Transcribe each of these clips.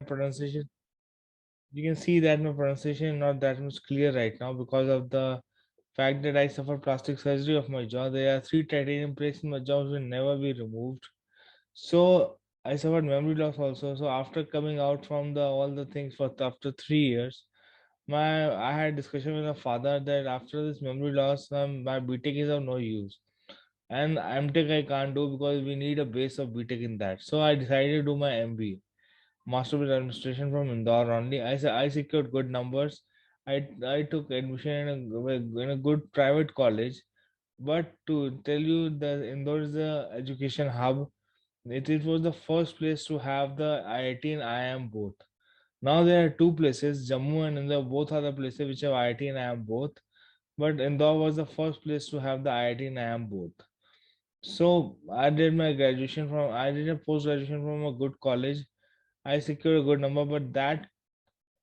pronunciation, you can see that my pronunciation is not that much clear right now because of the fact that I suffered plastic surgery of my jaw. There are three titanium plates in my jaw which will never be removed. So I suffered memory loss also. So after coming out from the all the things for after 3 years, I had discussion with my father that after this memory loss, my BTech is of no use, and MTech I can't do because we need a base of BTech in that. So I decided to do my MBA, Master of Administration from Indore only. I secured good numbers. I took admission in a good private college. But to tell you that Indore is the education hub, it was the first place to have the IIT and IIM both. Now there are two places, Jammu and Indore, both are the places which have IIT and IIM both. But Indore was the first place to have the IIT and IIM both. So I did a post graduation from a good college. I secured a good number, but that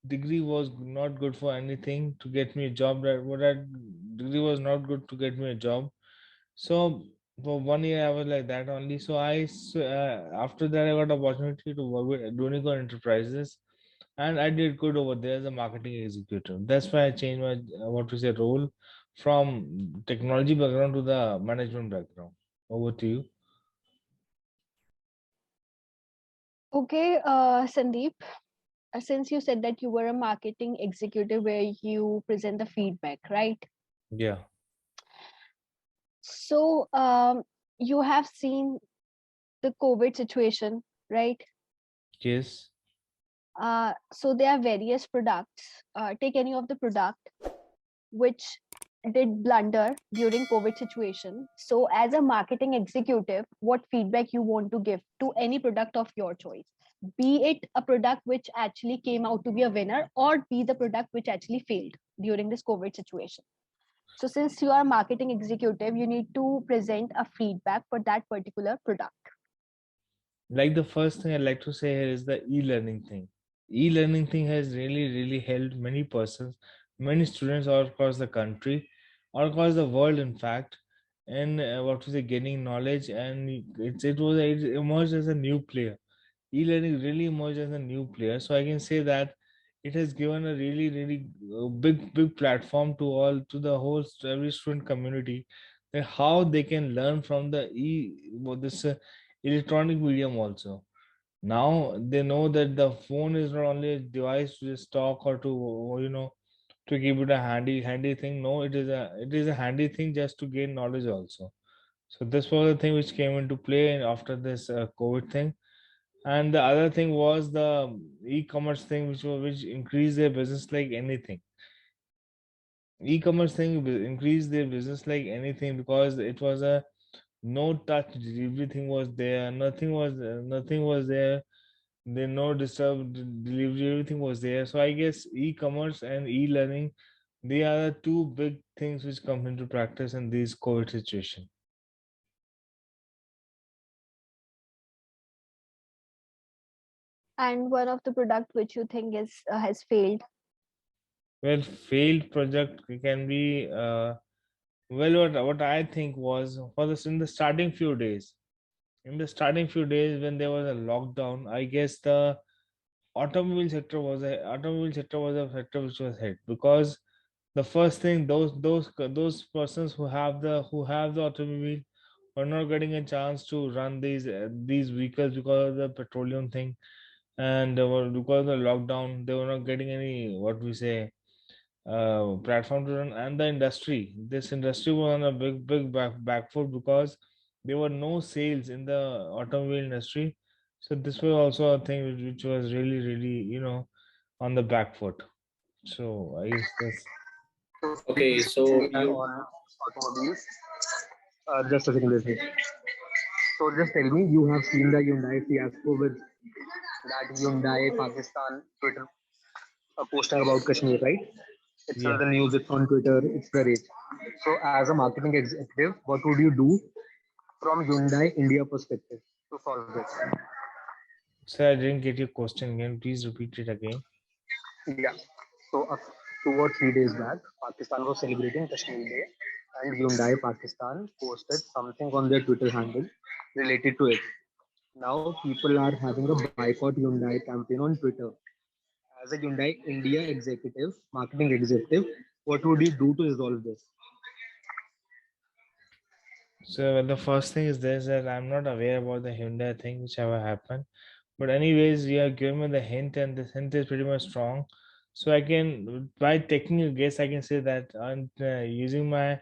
degree was not good for anything to get me a job. That degree was not good to get me a job. So for 1 year I was like that only. So after that I got opportunity to work with Dunico Enterprises, and I did good over there as a marketing executive. That's why I changed my what to say role from technology background to the management background. Over to you. Okay, Sandeep, since you said that you were a marketing executive where you present the feedback, right? Yeah. So you have seen the COVID situation, right? Yes. So there are various products. Take any of the product which did blunder during COVID situation. So as a marketing executive, what feedback you want to give to any product of your choice? Be it a product which actually came out to be a winner, or be the product which actually failed during this COVID situation. So since you are a marketing executive, you need to present a feedback for that particular product. Like the first thing I'd like to say here is the e-learning thing. E-learning thing has really helped many persons, many students all across the country, all across the world, in fact, and what to say, gaining knowledge, and it emerged as a new player. E-learning really emerged as a new player, so I can say that it has given a really big platform to all to the whole every student community, that how they can learn from the this electronic medium also. Now they know that the phone is not only a device to just talk or to to keep it a handy thing. No, it is a handy thing just to gain knowledge also. So this was the thing which came into play after this COVID thing. And the other thing was the e-commerce thing, which increased their business like anything. E-commerce thing increased their business like anything because it was a no touch. Everything was there. Nothing was there. There no disturbed delivery. Everything was there. So I guess e-commerce and e-learning, they are the two big things which come into practice in this COVID situation. And one of the product which you think is has failed. Well, failed project can be well, what I think was for this in the starting few days. In the starting few days when there was a lockdown, I guess the automobile sector was a sector which was hit because the first thing those persons who have the automobile were not getting a chance to run these vehicles because of the petroleum thing, and because of the lockdown they were not getting any what we say platform to run. And this industry was on a big back foot because there were no sales in the automobile industry. So this was also a thing which was really on the back foot. So I guess that's So Okay, Sandeep, so we are you on automobiles. Just a second, please. So just tell me, you have seen the Hyundai fiasco with that Hyundai Pakistan Twitter posting about Kashmir, right? It's on yeah. the news, it's on Twitter, it's the rage. So as a marketing executive, what would you do from Hyundai India perspective to solve this? So I didn't get your question again. Please repeat it again. Yeah. So 2 or 3 days back, Pakistan was celebrating Kashmir Day, and Hyundai Pakistan posted something on their Twitter handle related to it. Now people are having a boycott Hyundai campaign on Twitter. As a Hyundai India executive, marketing executive, what would you do to resolve this? So the first thing is this, that I'm not aware about the Hyundai thing which ever happened. But anyways, you have given me the hint, and this hint is pretty much strong. So I can, by taking a guess, I can say that, and using my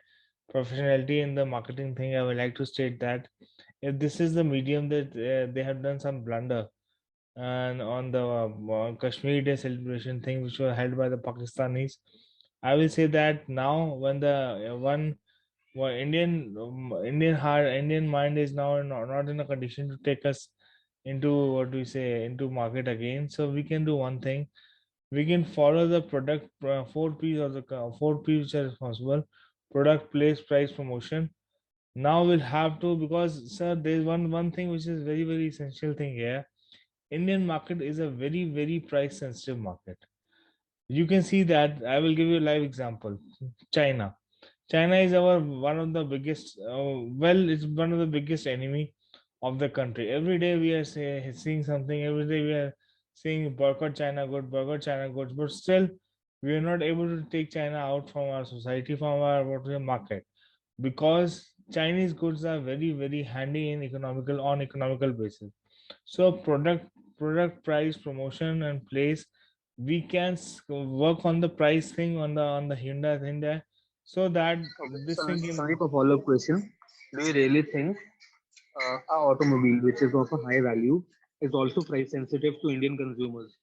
professionality in the marketing thing, I would like to state that if this is the medium that they have done some blunder, and on the Kashmir Day celebration thing, which was held by the Pakistanis, I will say that now when the one well, Indian mind is now not in a condition to take us into what we say into market again. So we can do one thing. We can follow the product four P's or the four P's which are responsible: product, place, price, promotion. Now we'll have to, because sir, there's one thing which is very essential thing here. Indian market is a very price sensitive market. You can see that. I will give you a live example. China. China is our one of the biggest. It's one of the biggest enemy of the country. Every day we are seeing something. Every day we are seeing boycott China good, boycott China goods. But still, we are not able to take China out from our society, from our what we market, because Chinese goods are very handy in economical basis. So product price promotion and place, we can work on the price thing on the Hyundai thing there, so that Okay, this thing can. Sandeep, a follow-up question. Do you really think a automobile, which is of a high value, is also price sensitive to Indian consumers?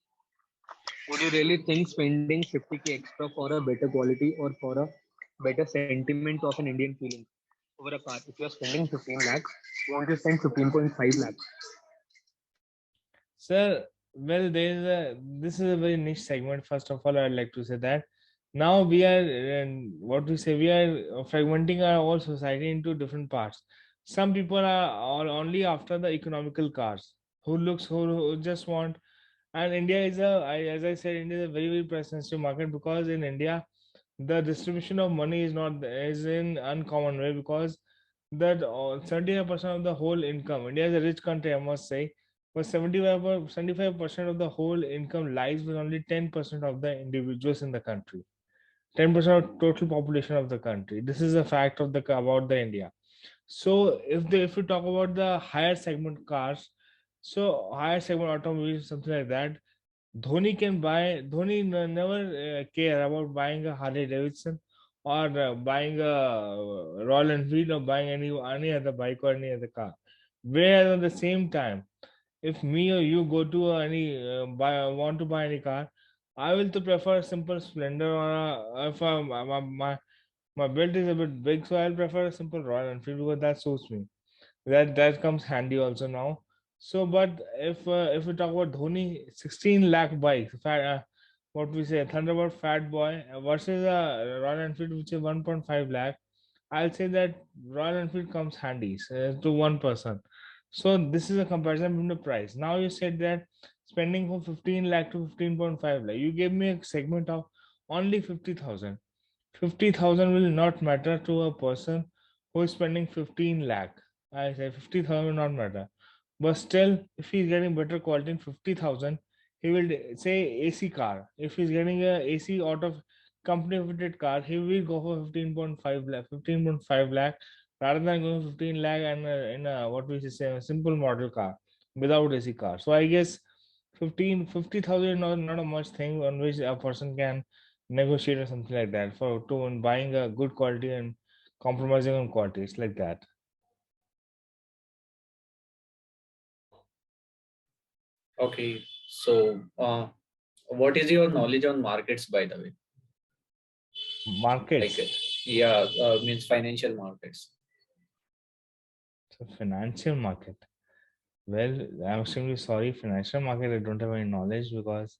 Would you really think spending 50k extra for a better quality or for a better sentiment of an Indian feeling over a car? If you are spending 15 lakhs, won't you spend 15.5 lakhs? Sir, well, this is a very niche segment. First of all, I'd like to say that now we are what we say, we are fragmenting our whole society into different parts. Some people are only after the economical cars, who just want. And India is as I said, India is a very price sensitive market, because in India the distribution of money is in uncommon way, because that 75% of the whole income. India is a rich country, I must say, but 75% of the whole income lies with only 10% of the individuals in the country. 10% of total population of the country. This is a fact of the about the India. So if we talk about the higher segment cars, so higher segment automobiles, something like that, Dhoni never care about buying a Harley Davidson, or buying a Royal Enfield, or buying any other bike or any other car. Whereas at the same time, if me or you go to any want to buy any car, I will to prefer a simple Splendor, or if my belt is a bit big, so I'll prefer a simple Royal Enfield, because that suits me. That comes handy also now. So, but if we talk about Dhoni, 16 lakh bike, what we say, Thunderbird Fat Boy versus a Royal Enfield which is 1.5 lakh, I'll say that Royal Enfield comes handy to one person. So this is a comparison between the price. Now you said that spending from 15 lakh to 15.5 lakh, you gave me a segment of only 50,000. 50,000 will not matter to a person who is spending 15 lakh. I say 50,000 will not matter. But still, if he's getting better quality in 50,000, he will say AC car. If he's getting a AC out of company fitted car, he will go for 15.5 lakh, 15.5 lakh, rather than going 15 lakh and in a what we should say a simple model car without AC car. So I guess 50,000 is not a much thing on which a person can negotiate or something like that for to buying a good quality and compromising on quality. It's like that. Okay, so what is your knowledge on markets, by the way? Like, Markets. yeah, means financial markets. So financial market. Well, I'm extremely sorry. Financial market, I don't have any knowledge, because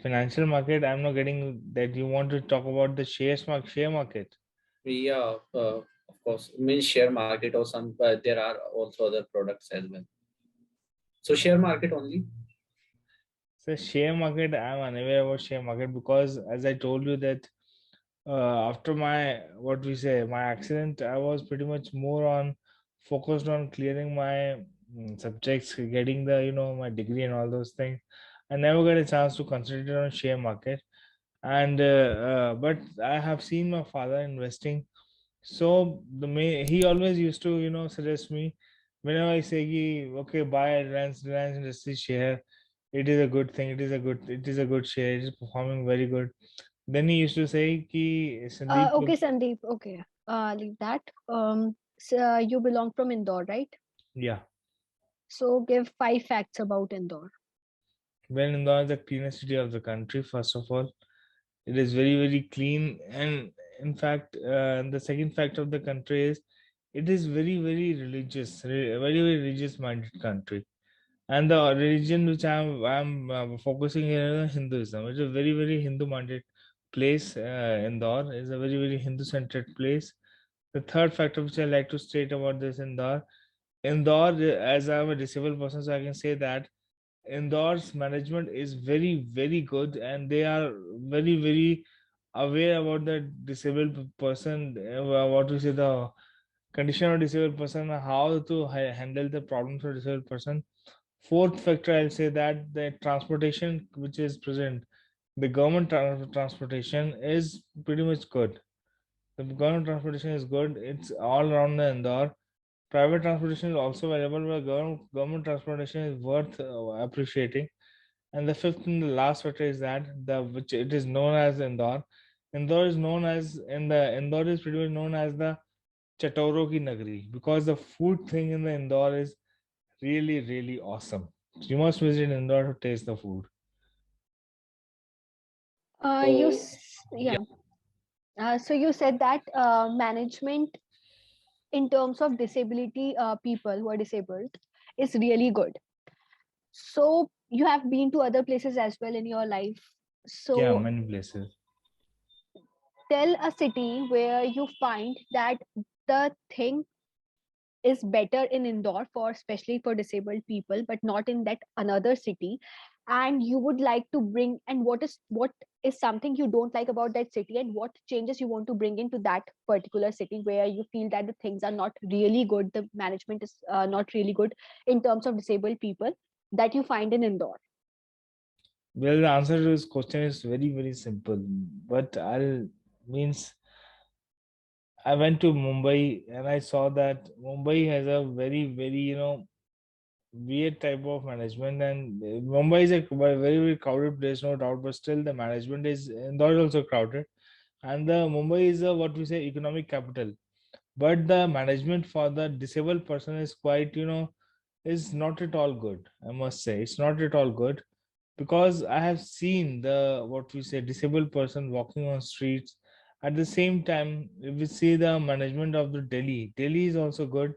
financial market, I'm not getting that you want to talk about the share market. Yeah, of course, means share market or some. There are also other products as well. So share market only. So share market, I'm unaware about share market, because as I told you that after my what we say my accident, I was pretty much more on focused on clearing my subjects, getting the my degree and all those things, I never got a chance to concentrate on share market. And but I have seen my father investing. So he always used to suggest me whenever I say ki, okay, buy Reliance Industry share. It is a good thing. It is a good share. It is performing very good. Then he used to say ki Sandeep, Okay, Sandeep. Okay. Leave that. So, you belong from Indore, right? yeah. So give 5 facts about Indore. Well, Indore is the cleanest city of the country. First of all, it is very very clean, and in fact, the second fact of the country is it is very very religious, very very religious minded country. And the religion which I'm focusing here is Hinduism. It's a very very Hindu minded place. Indore is a very very Hindu centered place. The third factor which I like to state about this Indore, as I'm a disabled person, so I can say that Indore's management is very very good, and they are very very aware about the disabled person, what we say, the condition of disabled person, how to handle the problems of disabled person. Fourth factor, I'll say that the transportation which is present, the government transportation is pretty much good. The government transportation is good. It's all around the Indore. Private transportation is also available, but government transportation is worth appreciating. And the fifth and the last factor is that the which it is known as Indore. Indore is known as in the Indore is pretty much known as the Chatoro ki Nagari, because the food thing in the Indore is really really awesome. You must visit Indore to taste the food. So yeah, Yeah. So you said that management in terms of disability, people who are disabled, is really good. So you have been to other places as well in your life. Yeah, So many places. tell a city where you find that the thing is better in Indore for especially for disabled people, but not in that another city. And you would like to bring, and what is something you don't like about that city, and what changes you want to bring into that particular city where you feel that the things are not really good, the management is not really good in terms of disabled people that you find in Indore. Well, the answer to this question is very very simple. But I'll means I went to Mumbai and I saw that Mumbai has a very very weird type of management, and Mumbai is a very very crowded place, no doubt. But still, the management is Indore is also crowded, and the Mumbai is a what we say economic capital. But the management for the disabled person is quite is not at all good. I must say it's not at all good, because I have seen the what we say disabled person walking on streets. At the same time, if we see the management of the Delhi is also good.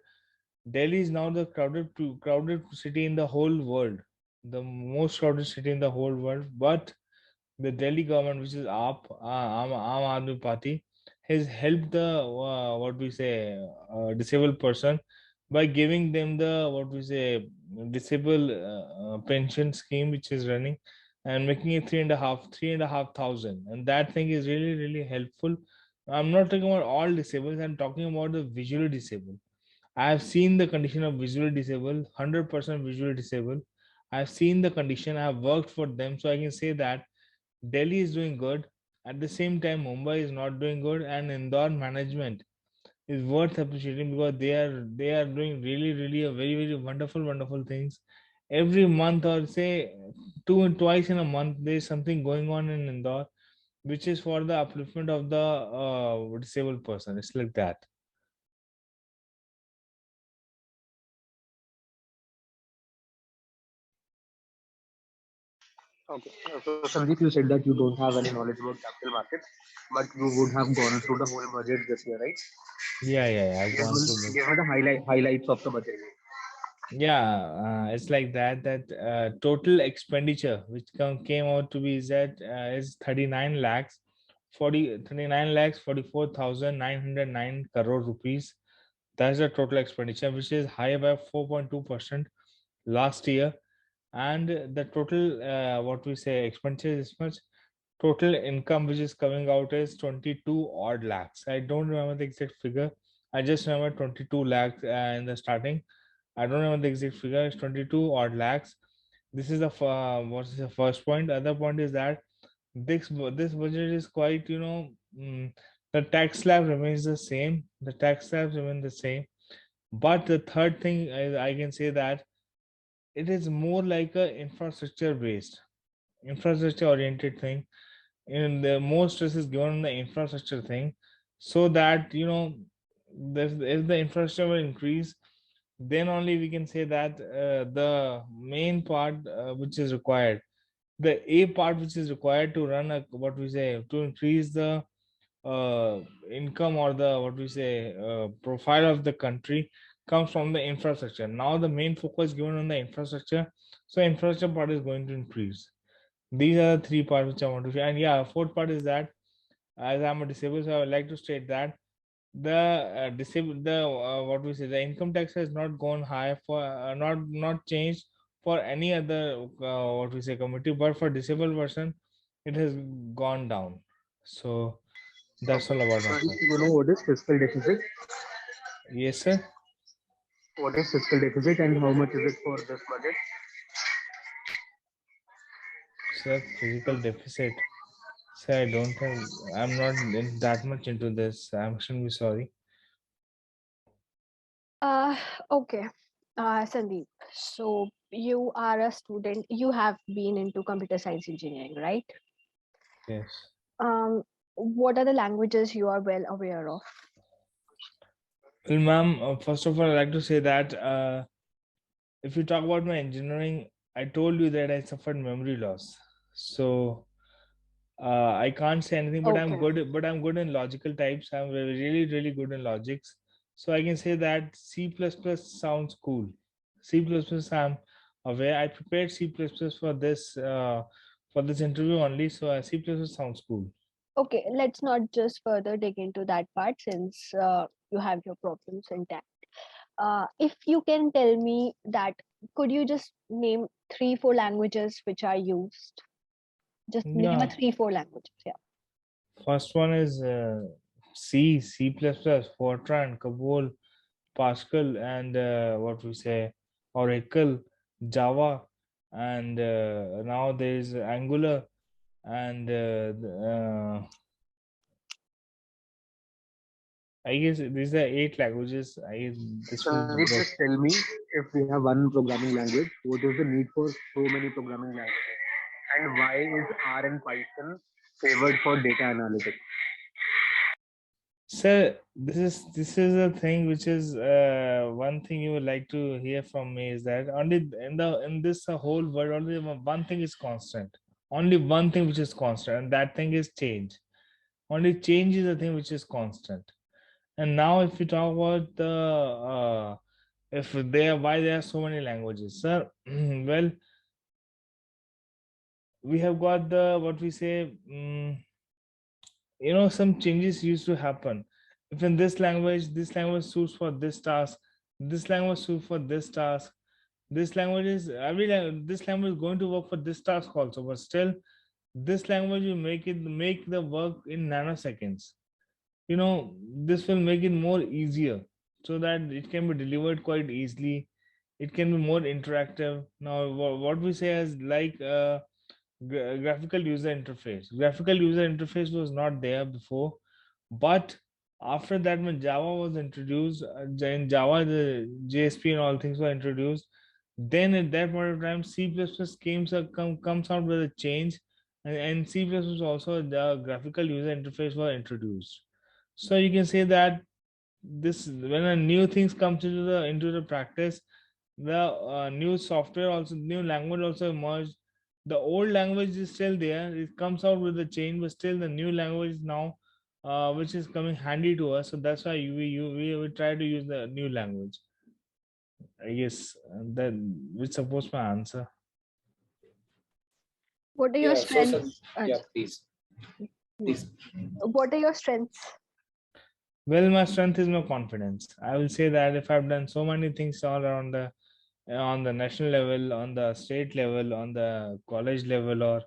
Delhi is now the crowded city in the whole world, the most crowded city in the whole world. But the Delhi government, which is Aam Aadmi Party, has helped the what we say disabled person by giving them the what we say disabled pension scheme, which is running, and making it three and a half thousand, and that thing is really really helpful. I'm not talking about all disabled. I'm talking about the visually disabled. I have seen the condition of visually disabled, 100% visually disabled. I've seen the condition. I have worked for them, so I can say that Delhi is doing good. At the same time, Mumbai is not doing good, and Indore management is worth appreciating, because they are doing really really a very very wonderful things. Every month, or say twice in a month, there is something going on in Indore, which is for the upliftment of the disabled person. It's like that. Okay. So Sandeep, you said that you don't have any knowledge about capital markets, but you would have gone through the whole budget this year, right? Yeah. I've Give gone me, through this. give me the highlights of the budget. Yeah, it's like that. That total expenditure which came out to be is that is 39 lakhs 39 lakhs 44,909 crore rupees. That's the total expenditure, which is higher by 4.2% last year. And the total what we say expenditure is much. Total income which is coming out is 22 odd lakhs. I don't remember the exact figure. I just remember 22 lakhs in the starting. I don't know the exact figure. It's 22 odd lakhs. This is the what is the first point. The other point is that this budget is quite, the tax slab remains the same. The tax slabs remain the same. But the third thing I can say that it is more like a infrastructure oriented thing. And the more stress is given on the infrastructure thing, so that if the infrastructure will increase, then only we can say that the main part which is required, the a part which is required to run a, what we say, to increase the uh, income, or the, what we say, profile of the country, comes from the infrastructure. Now the main focus given on the infrastructure, so infrastructure part is going to increase. These are the three parts which I want to share. And yeah, fourth part is that, as I'm a disabled, so I would like to state that the disabled, the what we say, the income tax has not gone high for, not changed for any other what we say community, but for disabled person it has gone down. So that's Okay. all about So myself. you know what is fiscal deficit? Yes, sir. What is fiscal deficit and how much is it for this budget? Sir, physical deficit. Sir, I don't have. I'm not that much into this. I'm extremely sorry. Uh, okay. Sandeep, so you are a student, you have been into computer science engineering, right? Yes. Um, what are the languages you are well aware of? Well, ma'am, first of all, I'd like to say that if you talk about my engineering, I told you that I suffered memory loss. So I can't say anything, but I'm Okay. good. But I'm good in logical types. I'm really, really good in logics. So I can say that C++ sounds cool. C++, I'm aware. I prepared C++ for this interview only. So C++ sounds cool. Okay, let's not just further dig into that part since you have your problems intact. If you can tell me that, could you just name 3, 4 languages which are used? Just name a Yeah. 3, 4 languages. Yeah. First one is C++, Fortran, Cabol, Pascal, and what we say, Oracle, Java, and now there is Angular, and I guess these are 8 languages. I guess this will Sandeep, grow. just tell me, if we have one programming language, what is the need for so many programming languages? And why is R and Python favored for data analytics? So this is a thing which is one thing you would like to hear from me is that only in this whole world only one thing is constant. Only one thing which is constant, and that thing is change. Only change is the thing which is constant. And now, if you talk about the if there why there are so many languages, sir, well, we have got the, what we say, some changes used to happen. If in this language suits for this task, this language suits for this task, this language is going to work for this task also, but still this language will make the work in nanoseconds. This will make it more easier, so that it can be delivered quite easily. It can be more interactive. Now what we say is like graphical user interface. Graphical user interface was not there before, but after that, when Java was introduced, in Java the JSP and all things were introduced. Then at that point of time, comes out with a change, and C++ also the graphical user interface were introduced. So you can say that this, when a new things comes into the practice, the new software also, new language also emerged. The old language is still there, it comes out with a change, but still the new language now which is coming handy to us. So that's why we try to use the new language, I guess. That which supports my answer. What are your Yeah. So, strengths? yeah, please, No. please. What are your strengths? Well, my strength is my confidence. I will say that if I've done so many things all around the on the national level, on the state level, on the college level, or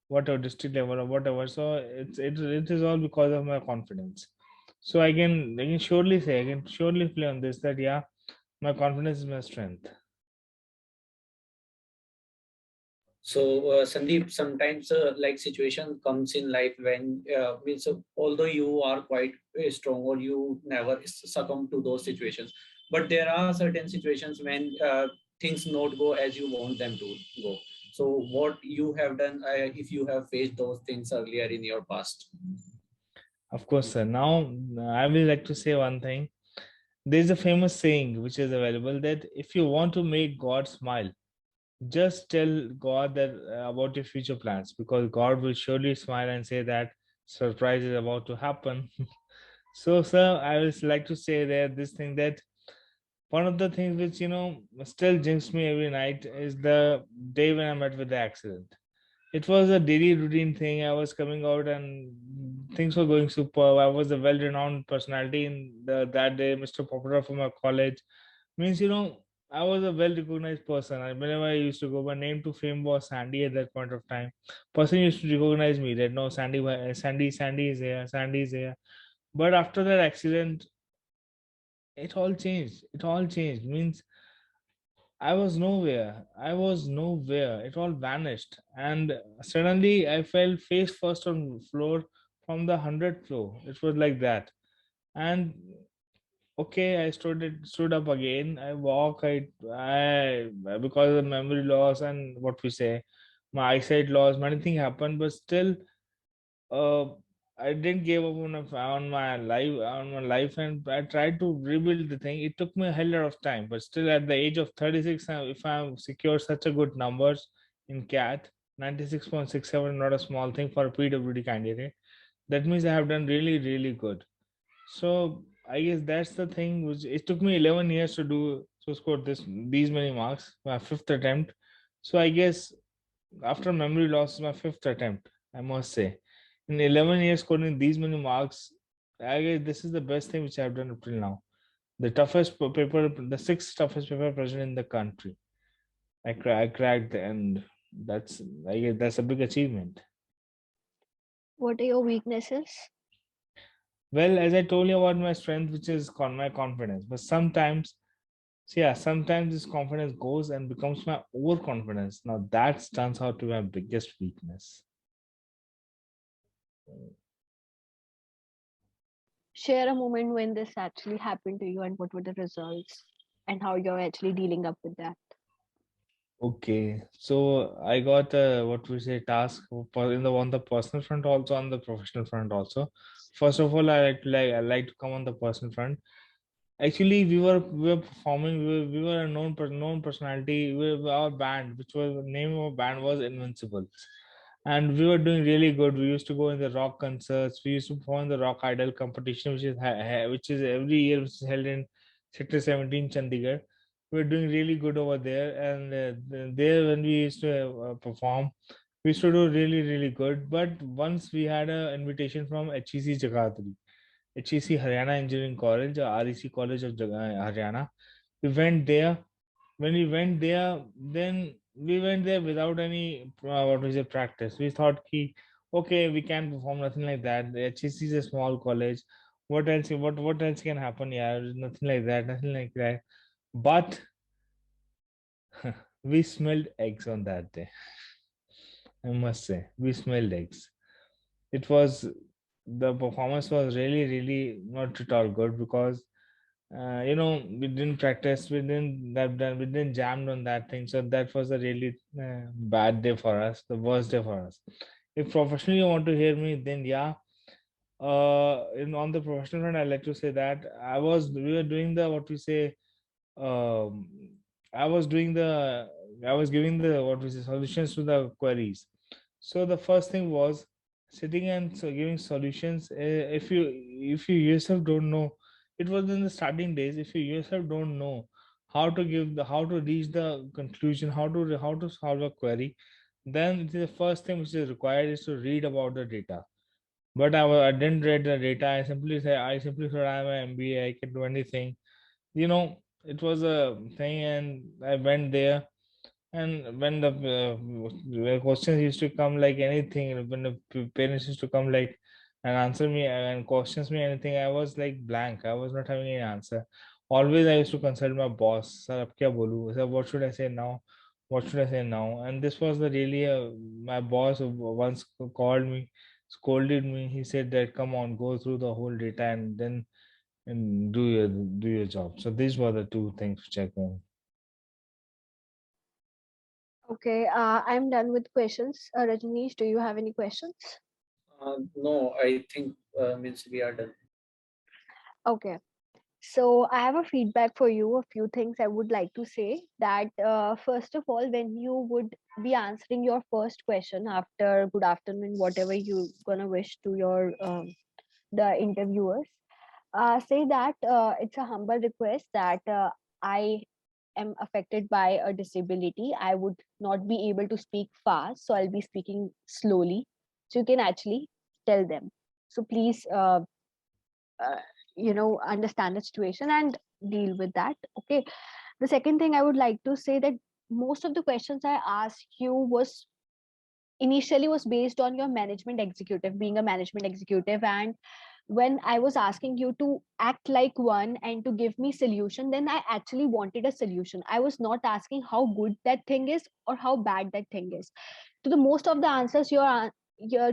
whatever district level or whatever, so it is all because of my confidence. So I can surely say, I can surely play on this, that yeah, My confidence is my strength. So Sandeep, sometimes like situation comes in life when means although you are quite strong or you never succumb to those situations, but there are certain situations when things not go as you want them to go. So what you have done if you have faced those things earlier in your past? Of course, sir. Now, I will like to say one thing. There's a famous saying which is available that if you want to make God smile, just tell God that about your future plans, because God will surely smile and say that surprise is about to happen. So, sir, I would like to say that this thing that one of the things which still jinxes me every night is the day when I met with the accident. It was a daily routine thing. I was coming out and things were going super. I was a well-renowned personality in that day, Mr. Popular from my college. Means, I was a well-recognized person. And whenever I used to go, my name to fame was Sandy at that point of time. Person used to recognize me that no, Sandy is here, Sandy is here. But after that accident, it all changed. It all changed. Means I was nowhere. I was nowhere. It all vanished. And suddenly I fell face first on floor from the 100th floor. It was like that. And okay, I stood up again. I walk. I because of memory loss and what we say, my eyesight loss. Many things happened, but still, uh, I didn't give up on my life, and I tried to rebuild the thing. It took me a hell lot of time, but still, at the age of 36, if I'm secured such a good numbers in CAT, 96.67, not a small thing for a PWD candidate. That means I have done really, really good. So I guess that's the thing. Which it took me 11 years to score these many marks. My fifth attempt. So I guess after memory loss is my fifth attempt, I must say. In 11 years scoring these many marks, I guess this is the best thing which I've done up till now. The toughest paper, the sixth toughest paper present in the country. I cracked, and that's I guess that's a big achievement. What are your weaknesses? Well, as I told you about my strength, which is my confidence, but sometimes, so yeah, sometimes this confidence goes and becomes my overconfidence. Now that turns out to be my biggest weakness. Share a moment when this actually happened to you and what were the results and how you're actually dealing up with that. Okay, so I got what we say task in the on the personal front, also on the professional front also. First of all, I like to come on the personal front. Actually, we were performing. We were a known personality. Our band, which was the name of our band, was Invincibles, and we were doing really good. We used to go in the rock concerts. We used to perform in the Rock Idol competition, which is every year, which is held in Sector 17, Chandigarh. We're doing really good over there, and there when we used to perform, we used to do really good. But once we had an invitation from HEC Jagatri, HEC Haryana Engineering College, or REC College of Haryana. We went there. When we went there, then we went there without any what was it practice. We thought, ki, okay, we can perform nothing like that. The HEC is a small college. What else? What else can happen? Yeah, nothing like that. Nothing like that. But we smelled eggs on that day. I must say, we smelled eggs. It was the performance was really not at all good because we didn't practice, we didn't jammed on that thing. So that was a really bad day for us, the worst day for us. If professionally you want to hear me, then yeah, on the professional front, I like to say that we were doing the what we say, um, I was doing the I was giving the what we say solutions to the queries. So the first thing was sitting and giving solutions. If you yourself don't know, it was in the starting days. If you yourself don't know how to reach the conclusion, how to solve a query, then the first thing which is required is to read about the data. But I didn't read the data. I simply said I'm an MBA. I can do anything. It was a thing, and I went there. And when the questions used to come like anything, when the parents used to come like and answer me and questions me anything, I was like blank. I was not having any answer. always I used to consult my boss. Sir, ab kya bolu? Sir, what should I say now? What should I say now? And this was the really my boss once called me, scolded me. He said that come on, go through the whole data and then and do your job. So these were the two things which I can. Okay, I'm done with questions. Rajneesh, do you have any questions? No, I think means we are done. Okay. So I have a feedback for you, a few things I would like to say that first of all, when you would be answering your first question after good afternoon, whatever you gonna wish to your the interviewers, say that it's a humble request that I am affected by a disability. I would not be able to speak fast, so I'll be speaking slowly. So you can actually tell them. So please uh, understand the situation and deal with that. Okay, the second thing I would like to say that most of the questions I asked you was initially was based on your management executive, being a management executive. And when I was asking you to act like one and to give me solution, then I actually wanted a solution. I was not asking how good that thing is or how bad that thing is. To the most of the answers to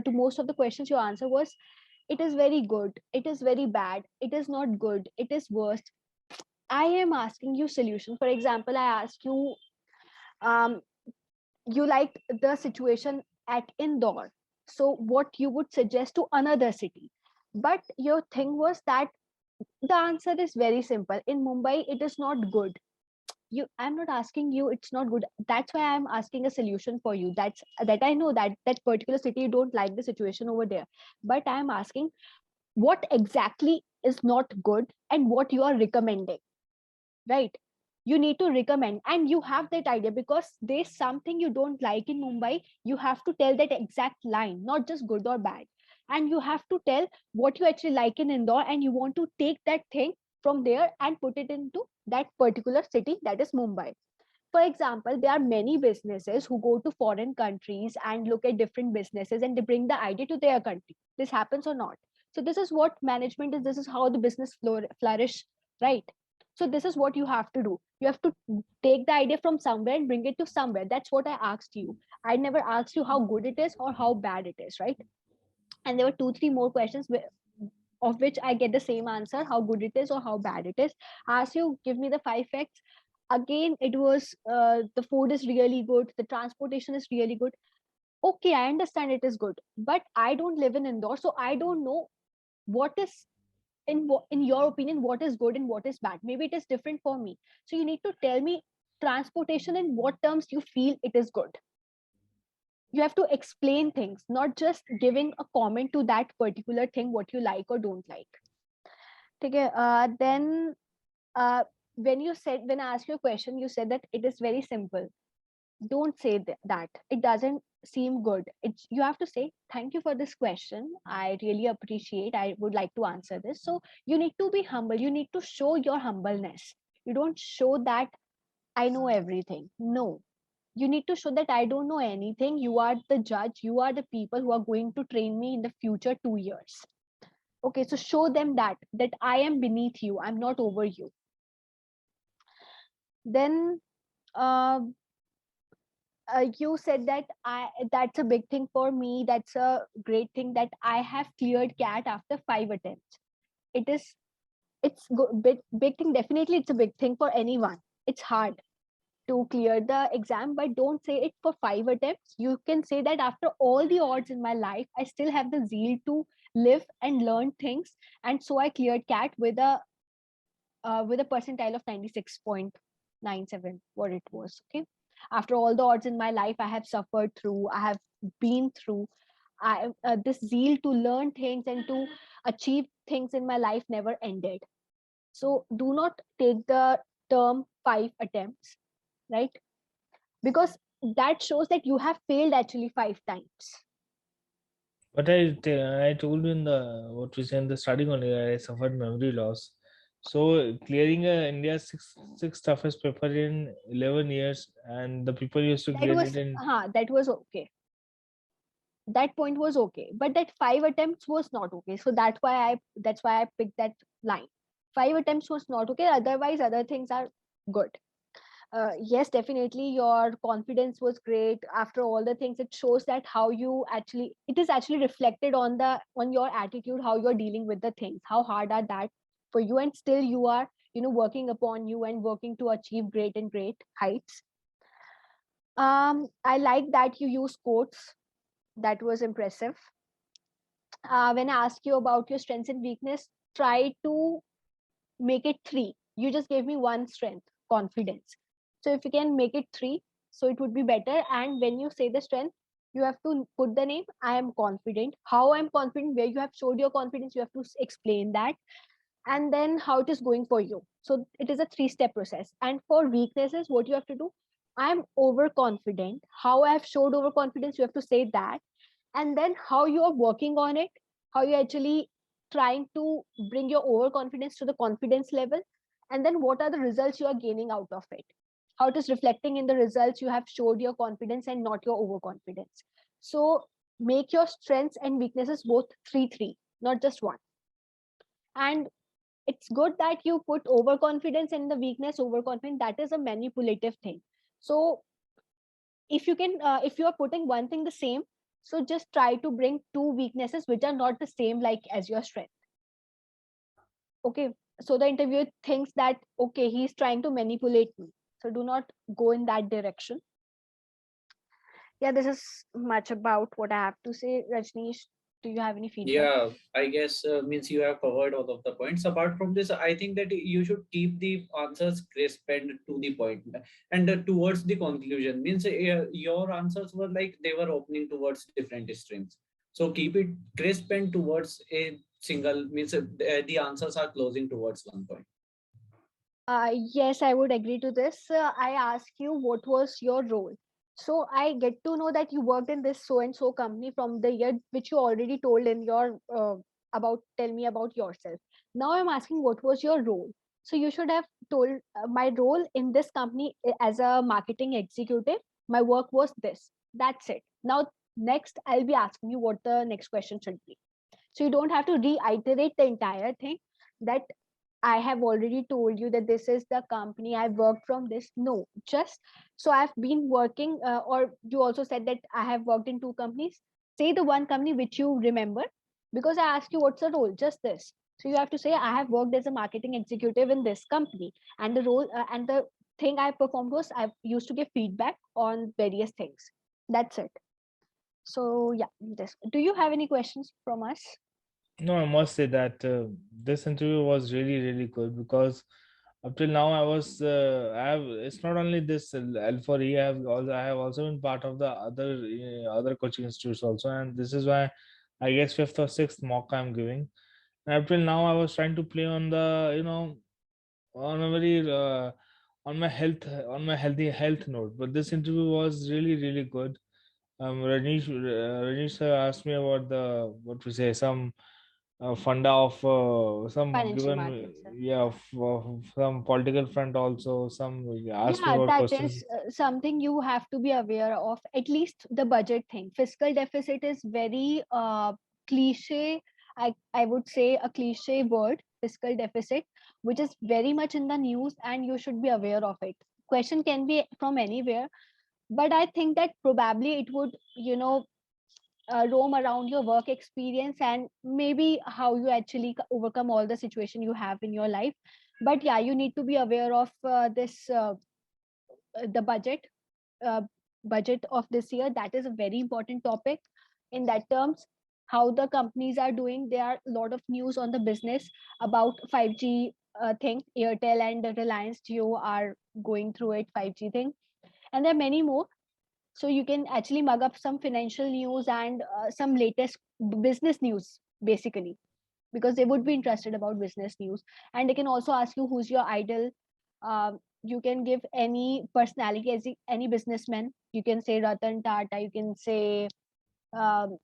most of the questions your answer was, it is very good, it is very bad, it is not good, it is worst. I am asking you solution. For example, I asked you, um, you liked the situation at Indore, so what you would suggest to another city. But your thing was that the answer is very simple. In Mumbai, it is not good. I'm not asking you it's not good. That's why I'm asking a solution for you. That I know that that particular city you don't like the situation over there. But I'm asking what exactly is not good and what you are recommending, right? You need to recommend, and you have that idea because there's something you don't like in Mumbai. You have to tell that exact line, not just good or bad. And you have to tell what you actually like in Indore, and you want to take that thing from there and put it into that particular city, that is Mumbai. For example, there are many businesses who go to foreign countries and look at different businesses and they bring the idea to their country. This happens or not? So this is what management is. This is how the business flourish, right? So this is what you have to do. You have to take the idea from somewhere and bring it to somewhere. That's what I asked you. I never asked you how good it is or how bad it is, right? And there were two, three more questions of which I get the same answer, how good it is or how bad it is. I asked you, give me the five facts. Again, it was the food is really good, the transportation is really good. Okay, I understand it is good, but I don't live in Indore, so I don't know what is in your opinion what is good and what is bad. Maybe it is different for me. So you need to tell me transportation in what terms you feel it is good. You have to explain things, not just giving a comment to that particular thing, what you like or don't like. Okay, then when I asked you a question, you said that it is very simple. Don't say that. It doesn't seem good. You have to say, thank you for this question. I really appreciate. I would like to answer this. So you need to be humble. You need to show your humbleness. You don't show that I know everything. No, you need to show that I don't know anything. You are the judge. You are the people who are going to train me in the future 2 years. Okay, so show them that I am beneath you. I'm not over you. Then uh, you said that that's a big thing for me. That's a great thing that I have cleared cat after 5 attempts. It is big thing. Definitely, it's a big thing for anyone. It's hard to clear the exam, but don't say it for 5 attempts. You can say that after all the odds in my life, I still have the zeal to live and learn things, and so I cleared cat with a percentile of 96.97, what it was. Okay, after all the odds in my life I have suffered through, I have been through, I this zeal to learn things and to achieve things in my life never ended. So do not take the term 5 attempts, right? Because that shows that you have failed actually 5 times. But I told you in the what we say in the studying only, I suffered memory loss. So clearing India's six toughest paper in 11 years, and the people used to clear it in. That was okay. That point was okay, but that 5 attempts was not okay. So that's why I picked that line. 5 attempts was not okay. Otherwise, other things are good. Yes, definitely your confidence was great. After all the things, it shows that how you actually, it is actually reflected on your attitude, how you're dealing with the things, how hard are that for you, and still you are, working upon you and working to achieve great and great heights. I like that you use quotes. That was impressive. When I ask you about your strengths and weakness, try to make it three. You just gave me one strength, confidence. So if you can make it three, so it would be better. And when you say the strength, you have to put the name. I am confident. How I'm confident, where you have showed your confidence, you have to explain that, and then how it is going for you. So it is a three-step process. And for weaknesses, what you have to do, I'm overconfident. How I have showed overconfidence, you have to say that, and then how you are working on it, how you're actually trying to bring your overconfidence to the confidence level, and then what are the results you are gaining out of it, how it is reflecting in the results you have showed your confidence and not your overconfidence. So make your strengths and weaknesses both three, not just one. And it's good that you put overconfidence and the weakness overconfident. That is a manipulative thing. So if you can, if you are putting one thing the same, so just try to bring two weaknesses which are not the same like as your strength. Okay, so the interviewer thinks that okay, he's trying to manipulate me, so do not go in that direction. Yeah, this is much about what I have to say. Rajneesh, do you have any feedback? Yeah, I guess means you have covered all of the points. Apart from this, I think that you should keep the answers crisp and to the point, and towards the conclusion. Means your answers were like they were opening towards different streams. So keep it crisp and towards a single, means the answers are closing towards one point. Yes, I would agree to this. I ask you what was your role. So I get to know that you worked in this so and so company from the year which you already told in your about tell me about yourself. Now I'm asking what was your role. So you should have told my role in this company as a marketing executive. My work was this. That's it. Now next I'll be asking you what the next question should be. So you don't have to reiterate the entire thing that I have already told you that this is the company I worked from this. No, just so I've been working, or you also said that I have worked in two companies. Say the one company which you remember, because I asked you what's the role, just this. So you have to say I have worked as a marketing executive in this company, and the role and the thing I performed was I used to give feedback on various things. That's it. So yeah, this. Do you have any questions from us? No, I must say that this interview was really, really good because up till now I was I have, it's not only this L4E, I have also been part of the other coaching institutes also, and this is why I guess fifth or sixth mock I'm giving. And up till now I was trying to play on the on a very on my healthy health note, but this interview was really, really good. Rajneesh sir asked me about the what we say some funda of some Financial given, markets. yeah, some political front also. Some asked me Yeah, about that questions. is something you have to be aware of. At least the budget thing. Fiscal deficit is very cliche. I would say a cliche word, fiscal deficit, which is very much in the news, and you should be aware of it. Question can be from anywhere, but I think that probably it would, roam around your work experience and maybe how you actually overcome all the situation you have in your life. But yeah, you need to be aware of this. The uh, budget of this year, that is a very important topic. In that terms, how the companies are doing, there are a lot of news on the business about 5G thing. Airtel and Reliance Jio are going through it, 5G thing, and there are many more. So you can actually mug up some financial news and some latest business news basically, because they would be interested about business news. And they can also ask you who's your idol. You can give any personality as any businessman. You can say Ratan Tata, you can say um,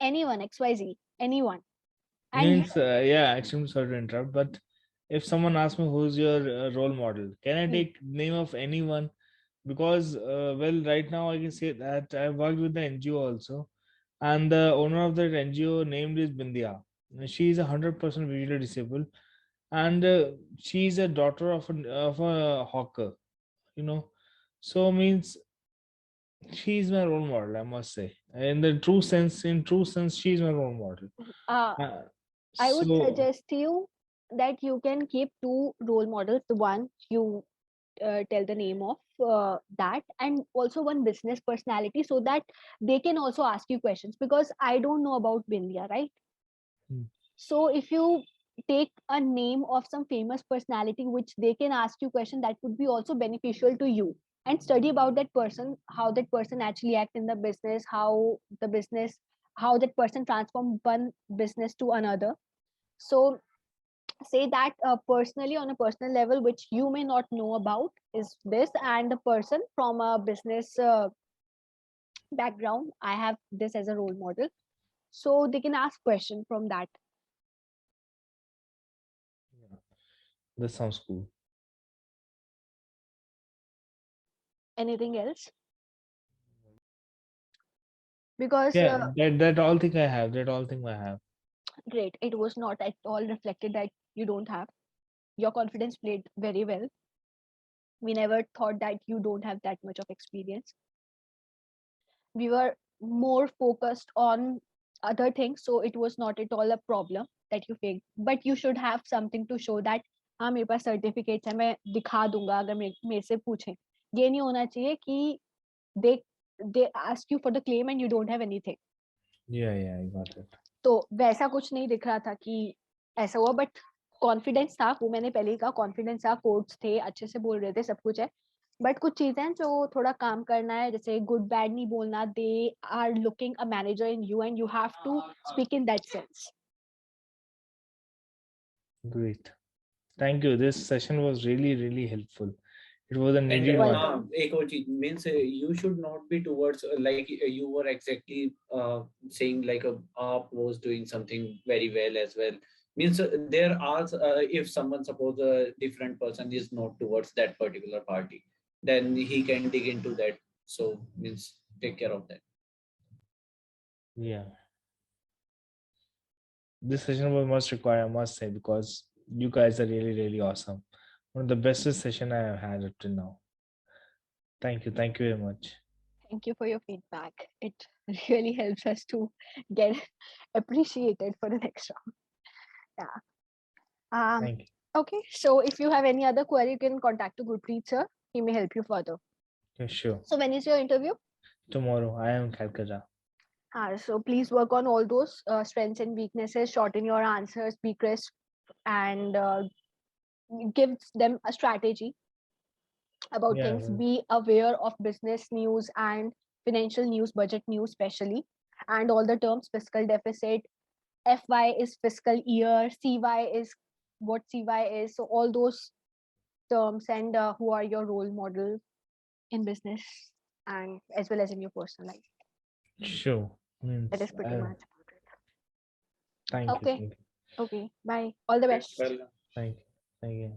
anyone, XYZ, anyone. And you, Means, yeah, actually, sorry to interrupt, but if someone asks me who's your role model, can I hmm, take name of anyone? Because, well, right now I can say that I worked with the NGO also, and the owner of that NGO named is Bindia. She is 100% visually disabled, and she's a daughter of a hawker, you know. So means she's my role model, I must say. In true sense, she's my role model. uh, Uh, I would so suggest you that you can keep two role models. The one you tell the name of that, and also one business personality, so that they can also ask you questions, because I don't know about Bindia, right? Hmm. So if you take a name of some famous personality which they can ask you question, that would be also beneficial to you, and study about that person, how that person actually act in the business, how that person transform one business to another. So say that personally, on a personal level, which you may not know about, is this, and the person from a business background, I have this as a role model, so they can ask question from that. yeah, that sounds cool. Anything else? Because Yeah, that all thing I have. That all thing I have. great, it was not at all reflected that you don't have. Your confidence played very well. We never thought that you don't have that much of experience. We were more focused on other things, so it was not at all a problem that you faked, but you should have something to show that हाँ मेरे पास certificates है, मैं दिखा दूंगा अगर मेरे से पूछें. ये नहीं होना चाहिए कि they they ask you for the claim and you don't have anything. Yeah, I got it. तो वैसा कुछ नहीं दिख रहा था कि ऐसा हुआ, बट कॉन्फिडेंस था, वो मैंने पहले ही कहा, कॉन्फिडेंस था, कोड्स थे, अच्छे से बोल रहे थे, सब कुछ है, बट कुछ चीजें हैं जो थोड़ा काम करना है, जैसे गुड बैड नहीं बोलना. They are looking a manager in you and you have to speak in that sense. Great. Thank you. This session was really helpful. It was a And needed one. Welcome. एक और चीज means you should not be towards like you were exactly saying like aap was doing something very well as well. Means there are if someone suppose a different person is not towards that particular party, then he can dig into that. So means take care of that. Yeah. This session was much required, I must say, because you guys are really awesome. One of the best session I have had up till now. Thank you. Thank you very much. Thank you for your feedback. It really helps us to get appreciated for the next round. Yeah. Thank you. Okay, so if you have any other query, you can contact to Gurpreet sir. He may help you further. Yeah, sure. So when is your interview? Tomorrow, IIM Calcutta. So please work on all those strengths and weaknesses, shorten your answers, be crisp, and give them a strategy about Yeah, things. Be aware of business news and financial news, budget news, especially, and all the terms: fiscal deficit, FY is fiscal year, CY is what CY is. So all those terms, and who are your role model in business and as well as in your personal life. sure. That Means, is pretty much thank you. okay. Thank you. Okay, bye, all the best. Well. Thank you. Thank you.